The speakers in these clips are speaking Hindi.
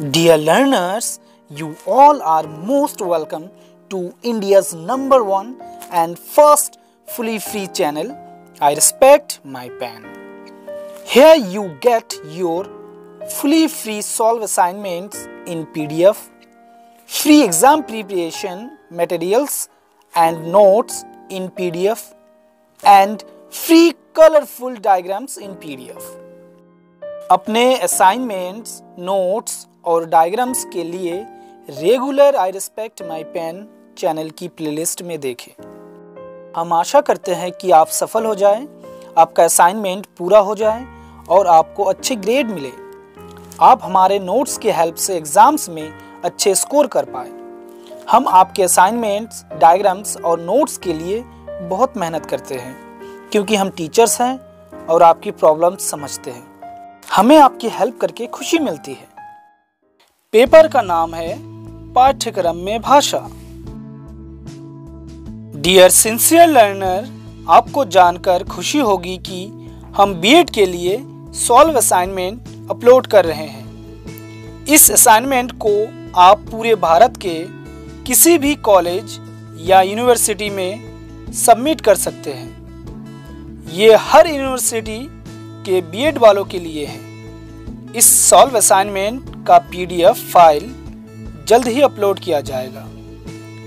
Dear learners, you all are most welcome to India's #1 and first fully free channel, I Respect My Pen. Here you get your fully free solve assignments in PDF, free exam preparation materials and notes in PDF, and free colorful diagrams in PDF. अपने असाइनमेंट्स, नोट्स और डायग्राम्स के लिए regular I respect my pen channel की प्लेलिस्ट में देखें। हम आशा करते हैं कि आप सफल हो जाएं, आपका असाइनमेंट पूरा हो जाए और आपको अच्छे ग्रेड मिले। आप हमारे नोट्स की हेल्प से एग्ज़ाम्स में अच्छे स्कोर कर पाए। हम आपके असाइनमेंट्स, डायग्राम्स और नोट्स के लिए बहुत मेहनत करते हैं क्योंकि हम टीचर्स हैं और आपकी प्रॉब्लम्स समझते हैं। हमें आपकी हेल्प करके खुशी मिलती है। पेपर का नाम है पाठ्यक्रम में भाषा। डियर सिंसियर लर्नर, आपको जानकर खुशी होगी कि हम B.Ed के लिए सॉल्व असाइनमेंट अपलोड कर रहे हैं। इस असाइनमेंट को आप पूरे भारत के किसी भी कॉलेज या यूनिवर्सिटी में सबमिट कर सकते हैं। ये हर यूनिवर्सिटी के B.Ed वालों के लिए है। इस सॉल्व असाइनमेंट का PDF फाइल जल्द ही अपलोड किया जाएगा।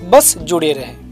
बस जुड़े रहें।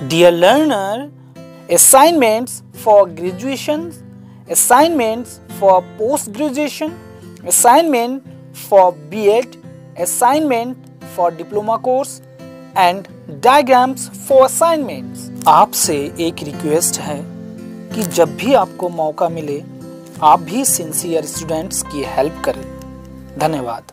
Dear learner, assignments for graduation, assignments for post-graduation, assignment for B.Ed, assignment for diploma course and diagrams for assignments. आपसे एक रिक्वेस्ट है कि जब भी आपको मौका मिले आप भी सिंसियर स्टूडेंट्स की हेल्प करें। धन्यवाद।